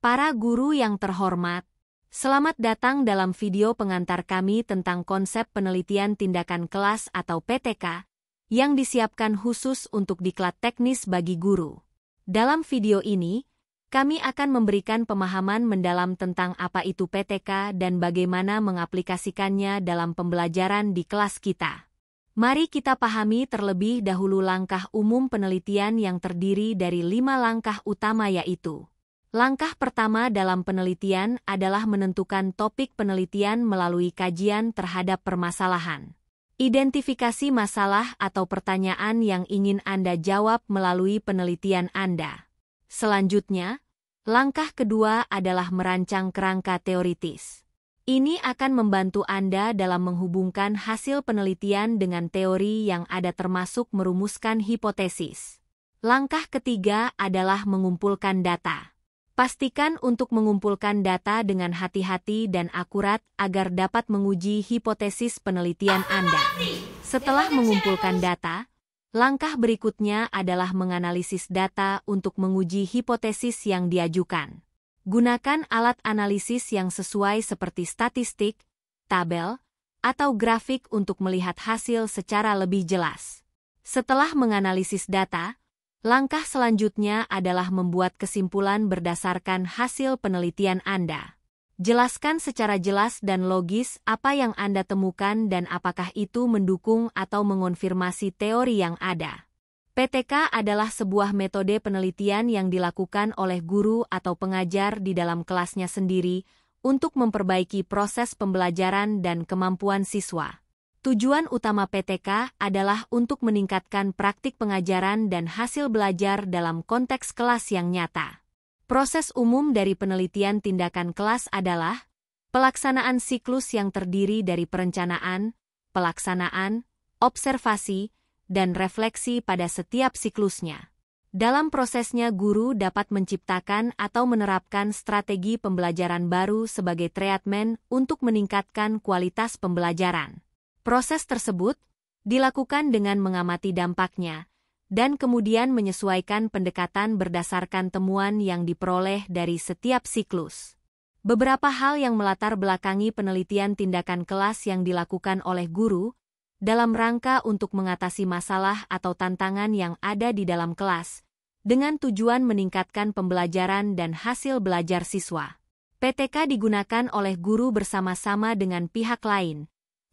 Para guru yang terhormat, selamat datang dalam video pengantar kami tentang konsep penelitian tindakan kelas atau PTK yang disiapkan khusus untuk diklat teknis bagi guru. Dalam video ini, kami akan memberikan pemahaman mendalam tentang apa itu PTK dan bagaimana mengaplikasikannya dalam pembelajaran di kelas kita. Mari kita pahami terlebih dahulu langkah umum penelitian yang terdiri dari 5 langkah utama yaitu: langkah pertama dalam penelitian adalah menentukan topik penelitian melalui kajian terhadap permasalahan. Identifikasi masalah atau pertanyaan yang ingin Anda jawab melalui penelitian Anda. Selanjutnya, langkah kedua adalah merancang kerangka teoritis. Ini akan membantu Anda dalam menghubungkan hasil penelitian dengan teori yang ada termasuk merumuskan hipotesis. Langkah ketiga adalah mengumpulkan data. Pastikan untuk mengumpulkan data dengan hati-hati dan akurat agar dapat menguji hipotesis penelitian Anda. Setelah mengumpulkan data, langkah berikutnya adalah menganalisis data untuk menguji hipotesis yang diajukan. Gunakan alat analisis yang sesuai seperti statistik, tabel, atau grafik untuk melihat hasil secara lebih jelas. Setelah menganalisis data, langkah selanjutnya adalah membuat kesimpulan berdasarkan hasil penelitian Anda. Jelaskan secara jelas dan logis apa yang Anda temukan dan apakah itu mendukung atau mengonfirmasi teori yang ada. PTK adalah sebuah metode penelitian yang dilakukan oleh guru atau pengajar di dalam kelasnya sendiri untuk memperbaiki proses pembelajaran dan kemampuan siswa. Tujuan utama PTK adalah untuk meningkatkan praktik pengajaran dan hasil belajar dalam konteks kelas yang nyata. Proses umum dari penelitian tindakan kelas adalah pelaksanaan siklus yang terdiri dari perencanaan, pelaksanaan, observasi, dan refleksi pada setiap siklusnya. Dalam prosesnya, guru dapat menciptakan atau menerapkan strategi pembelajaran baru sebagai treatment untuk meningkatkan kualitas pembelajaran. Proses tersebut dilakukan dengan mengamati dampaknya, dan kemudian menyesuaikan pendekatan berdasarkan temuan yang diperoleh dari setiap siklus. Beberapa hal yang melatar belakangi penelitian tindakan kelas yang dilakukan oleh guru, dalam rangka untuk mengatasi masalah atau tantangan yang ada di dalam kelas, dengan tujuan meningkatkan pembelajaran dan hasil belajar siswa. PTK digunakan oleh guru bersama-sama dengan pihak lain,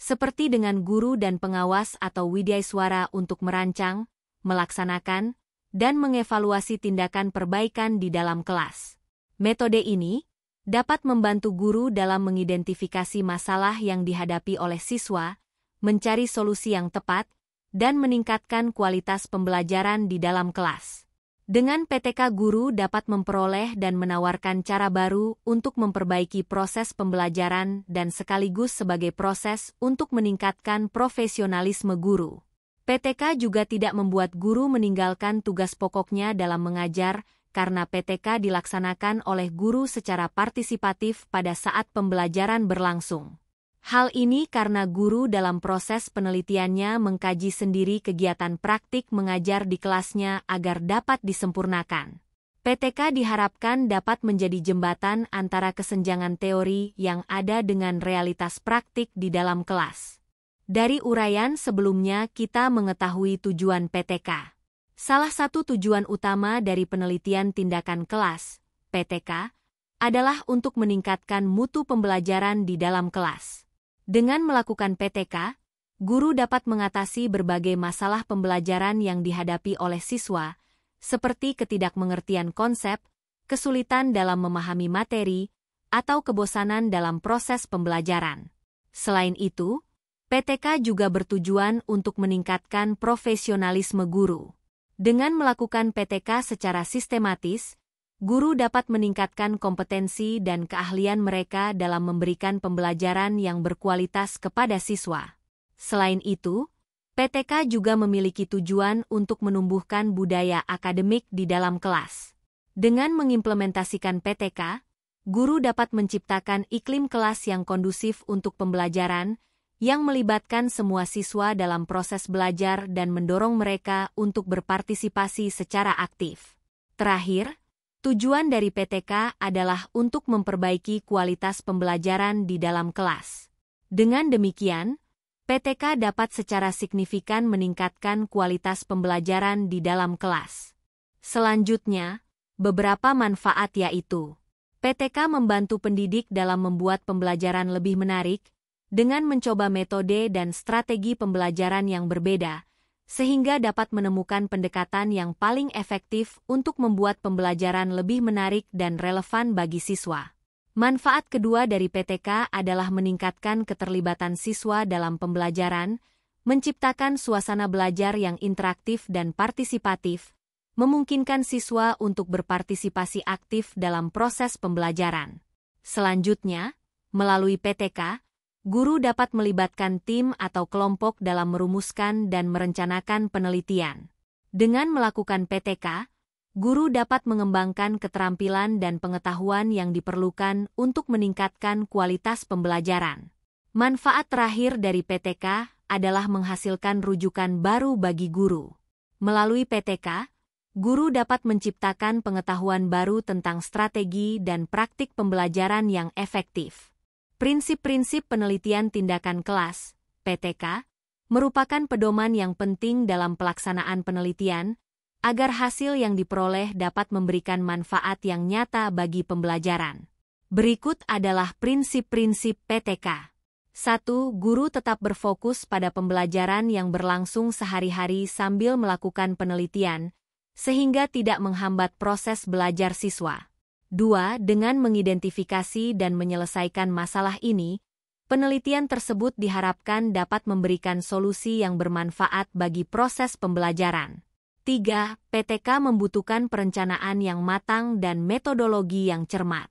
seperti dengan guru dan pengawas atau widyaiswara untuk merancang, melaksanakan, dan mengevaluasi tindakan perbaikan di dalam kelas. Metode ini dapat membantu guru dalam mengidentifikasi masalah yang dihadapi oleh siswa, mencari solusi yang tepat, dan meningkatkan kualitas pembelajaran di dalam kelas. Dengan PTK, guru dapat memperoleh dan menawarkan cara baru untuk memperbaiki proses pembelajaran dan sekaligus sebagai proses untuk meningkatkan profesionalisme guru. PTK juga tidak membuat guru meninggalkan tugas pokoknya dalam mengajar, karena PTK dilaksanakan oleh guru secara partisipatif pada saat pembelajaran berlangsung. Hal ini karena guru dalam proses penelitiannya mengkaji sendiri kegiatan praktik mengajar di kelasnya agar dapat disempurnakan. PTK diharapkan dapat menjadi jembatan antara kesenjangan teori yang ada dengan realitas praktik di dalam kelas. Dari uraian sebelumnya kita mengetahui tujuan PTK. Salah satu tujuan utama dari penelitian tindakan kelas, PTK, adalah untuk meningkatkan mutu pembelajaran di dalam kelas. Dengan melakukan PTK, guru dapat mengatasi berbagai masalah pembelajaran yang dihadapi oleh siswa, seperti ketidakmengertian konsep, kesulitan dalam memahami materi, atau kebosanan dalam proses pembelajaran. Selain itu, PTK juga bertujuan untuk meningkatkan profesionalisme guru. Dengan melakukan PTK secara sistematis, guru dapat meningkatkan kompetensi dan keahlian mereka dalam memberikan pembelajaran yang berkualitas kepada siswa. Selain itu, PTK juga memiliki tujuan untuk menumbuhkan budaya akademik di dalam kelas. Dengan mengimplementasikan PTK, guru dapat menciptakan iklim kelas yang kondusif untuk pembelajaran, yang melibatkan semua siswa dalam proses belajar dan mendorong mereka untuk berpartisipasi secara aktif. Terakhir, Tujuan dari PTK adalah untuk memperbaiki kualitas pembelajaran di dalam kelas. Dengan demikian, PTK dapat secara signifikan meningkatkan kualitas pembelajaran di dalam kelas. Selanjutnya, beberapa manfaat yaitu PTK membantu pendidik dalam membuat pembelajaran lebih menarik dengan mencoba metode dan strategi pembelajaran yang berbeda, sehingga dapat menemukan pendekatan yang paling efektif untuk membuat pembelajaran lebih menarik dan relevan bagi siswa. Manfaat kedua dari PTK adalah meningkatkan keterlibatan siswa dalam pembelajaran, menciptakan suasana belajar yang interaktif dan partisipatif, memungkinkan siswa untuk berpartisipasi aktif dalam proses pembelajaran. Selanjutnya, melalui PTK, guru dapat melibatkan tim atau kelompok dalam merumuskan dan merencanakan penelitian. Dengan melakukan PTK, guru dapat mengembangkan keterampilan dan pengetahuan yang diperlukan untuk meningkatkan kualitas pembelajaran. Manfaat terakhir dari PTK adalah menghasilkan rujukan baru bagi guru. Melalui PTK, guru dapat menciptakan pengetahuan baru tentang strategi dan praktik pembelajaran yang efektif. Prinsip-prinsip penelitian tindakan kelas, PTK, merupakan pedoman yang penting dalam pelaksanaan penelitian, agar hasil yang diperoleh dapat memberikan manfaat yang nyata bagi pembelajaran. Berikut adalah prinsip-prinsip PTK. 1. Guru tetap berfokus pada pembelajaran yang berlangsung sehari-hari sambil melakukan penelitian, sehingga tidak menghambat proses belajar siswa. 2. Dengan mengidentifikasi dan menyelesaikan masalah ini, penelitian tersebut diharapkan dapat memberikan solusi yang bermanfaat bagi proses pembelajaran. 3. PTK membutuhkan perencanaan yang matang dan metodologi yang cermat.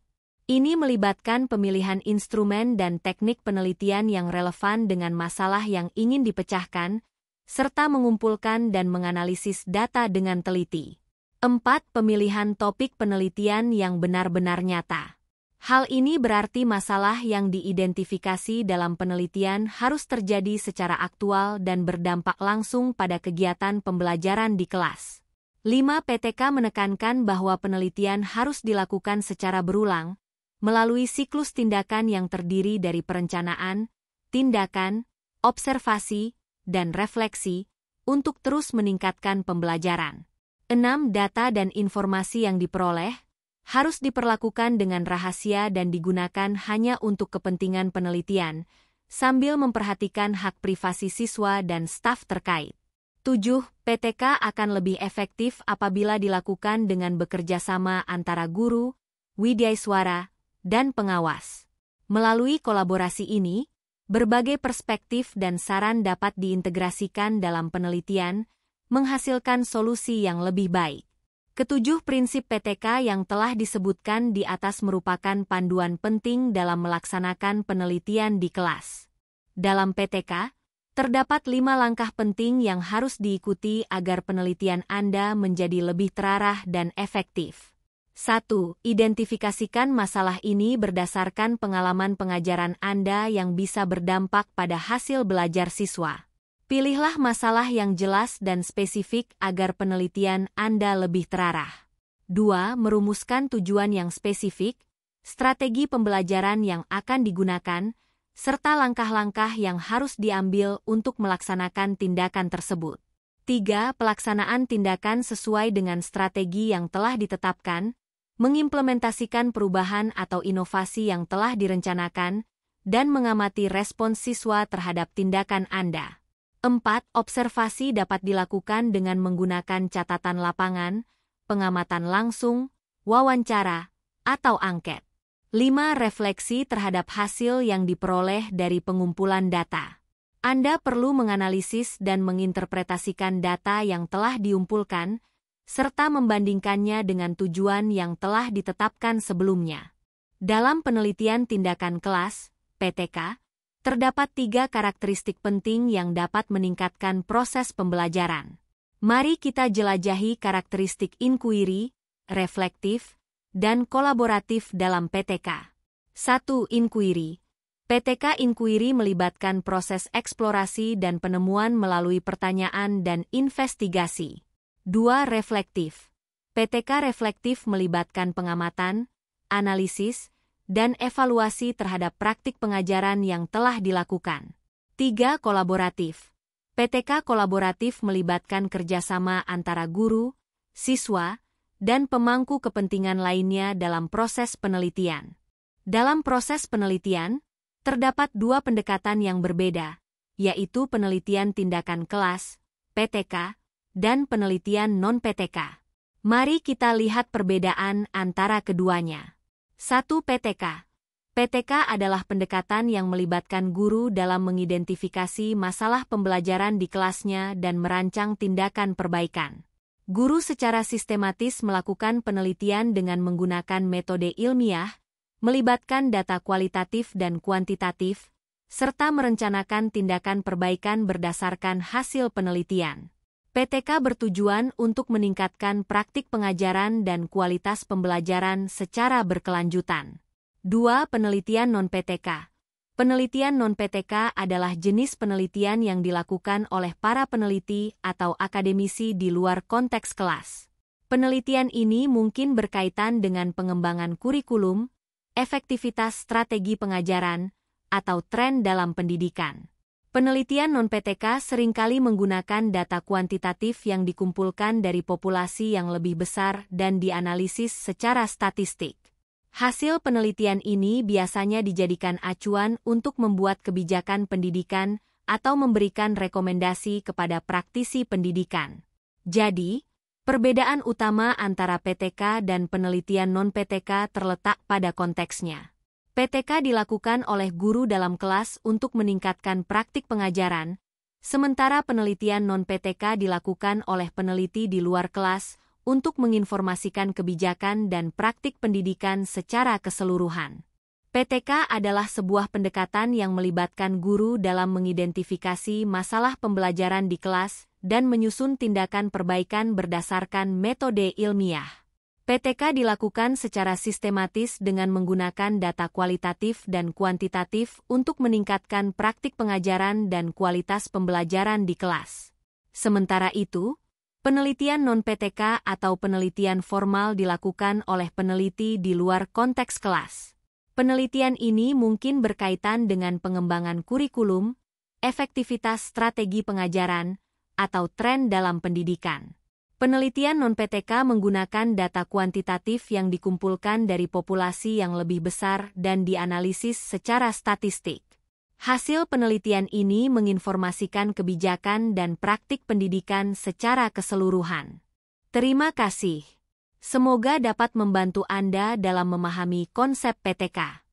Ini melibatkan pemilihan instrumen dan teknik penelitian yang relevan dengan masalah yang ingin dipecahkan, serta mengumpulkan dan menganalisis data dengan teliti. 4. Pemilihan topik penelitian yang benar-benar nyata. Hal ini berarti masalah yang diidentifikasi dalam penelitian harus terjadi secara aktual dan berdampak langsung pada kegiatan pembelajaran di kelas. 5. PTK menekankan bahwa penelitian harus dilakukan secara berulang, melalui siklus tindakan yang terdiri dari perencanaan, tindakan, observasi, dan refleksi, untuk terus meningkatkan pembelajaran. 6. Data dan informasi yang diperoleh harus diperlakukan dengan rahasia dan digunakan hanya untuk kepentingan penelitian, sambil memperhatikan hak privasi siswa dan staf terkait. 7. PTK akan lebih efektif apabila dilakukan dengan bekerja sama antara guru, widyaswara, dan pengawas. Melalui kolaborasi ini, berbagai perspektif dan saran dapat diintegrasikan dalam penelitian, menghasilkan solusi yang lebih baik. Ketujuh prinsip PTK yang telah disebutkan di atas merupakan panduan penting dalam melaksanakan penelitian di kelas. Dalam PTK, terdapat 5 langkah penting yang harus diikuti agar penelitian Anda menjadi lebih terarah dan efektif. 1. Identifikasikan masalah ini berdasarkan pengalaman pengajaran Anda yang bisa berdampak pada hasil belajar siswa. Pilihlah masalah yang jelas dan spesifik agar penelitian Anda lebih terarah. 2. Merumuskan tujuan yang spesifik, strategi pembelajaran yang akan digunakan, serta langkah-langkah yang harus diambil untuk melaksanakan tindakan tersebut. 3. Pelaksanaan tindakan sesuai dengan strategi yang telah ditetapkan, mengimplementasikan perubahan atau inovasi yang telah direncanakan, dan mengamati respons siswa terhadap tindakan Anda. 4. Observasi dapat dilakukan dengan menggunakan catatan lapangan, pengamatan langsung, wawancara, atau angket. 5. Refleksi terhadap hasil yang diperoleh dari pengumpulan data. Anda perlu menganalisis dan menginterpretasikan data yang telah diumpulkan, serta membandingkannya dengan tujuan yang telah ditetapkan sebelumnya. Dalam penelitian tindakan kelas, PTK, terdapat 3 karakteristik penting yang dapat meningkatkan proses pembelajaran. Mari kita jelajahi karakteristik inquiry, reflektif, dan kolaboratif dalam PTK. 1. Inquiry. PTK inquiry melibatkan proses eksplorasi dan penemuan melalui pertanyaan dan investigasi. 2. Reflektif. PTK reflektif melibatkan pengamatan, analisis, dan evaluasi terhadap praktik pengajaran yang telah dilakukan. 3. Kolaboratif. PTK kolaboratif melibatkan kerjasama antara guru, siswa, dan pemangku kepentingan lainnya dalam proses penelitian. Dalam proses penelitian, terdapat dua pendekatan yang berbeda, yaitu penelitian tindakan kelas, PTK, dan penelitian non-PTK. Mari kita lihat perbedaan antara keduanya. 1. PTK. PTK adalah pendekatan yang melibatkan guru dalam mengidentifikasi masalah pembelajaran di kelasnya dan merancang tindakan perbaikan. Guru secara sistematis melakukan penelitian dengan menggunakan metode ilmiah, melibatkan data kualitatif dan kuantitatif, serta merencanakan tindakan perbaikan berdasarkan hasil penelitian. PTK bertujuan untuk meningkatkan praktik pengajaran dan kualitas pembelajaran secara berkelanjutan. 2. Penelitian non-PTK. Penelitian non-PTK adalah jenis penelitian yang dilakukan oleh para peneliti atau akademisi di luar konteks kelas. Penelitian ini mungkin berkaitan dengan pengembangan kurikulum, efektivitas strategi pengajaran, atau tren dalam pendidikan. Penelitian non-PTK seringkali menggunakan data kuantitatif yang dikumpulkan dari populasi yang lebih besar dan dianalisis secara statistik. Hasil penelitian ini biasanya dijadikan acuan untuk membuat kebijakan pendidikan atau memberikan rekomendasi kepada praktisi pendidikan. Jadi, perbedaan utama antara PTK dan penelitian non-PTK terletak pada konteksnya. PTK dilakukan oleh guru dalam kelas untuk meningkatkan praktik pengajaran, sementara penelitian non-PTK dilakukan oleh peneliti di luar kelas untuk menginformasikan kebijakan dan praktik pendidikan secara keseluruhan. PTK adalah sebuah pendekatan yang melibatkan guru dalam mengidentifikasi masalah pembelajaran di kelas dan menyusun tindakan perbaikan berdasarkan metode ilmiah. PTK dilakukan secara sistematis dengan menggunakan data kualitatif dan kuantitatif untuk meningkatkan praktik pengajaran dan kualitas pembelajaran di kelas. Sementara itu, penelitian non-PTK atau penelitian formal dilakukan oleh peneliti di luar konteks kelas. Penelitian ini mungkin berkaitan dengan pengembangan kurikulum, efektivitas strategi pengajaran, atau tren dalam pendidikan. Penelitian non-PTK menggunakan data kuantitatif yang dikumpulkan dari populasi yang lebih besar dan dianalisis secara statistik. Hasil penelitian ini menginformasikan kebijakan dan praktik pendidikan secara keseluruhan. Terima kasih. Semoga dapat membantu Anda dalam memahami konsep PTK.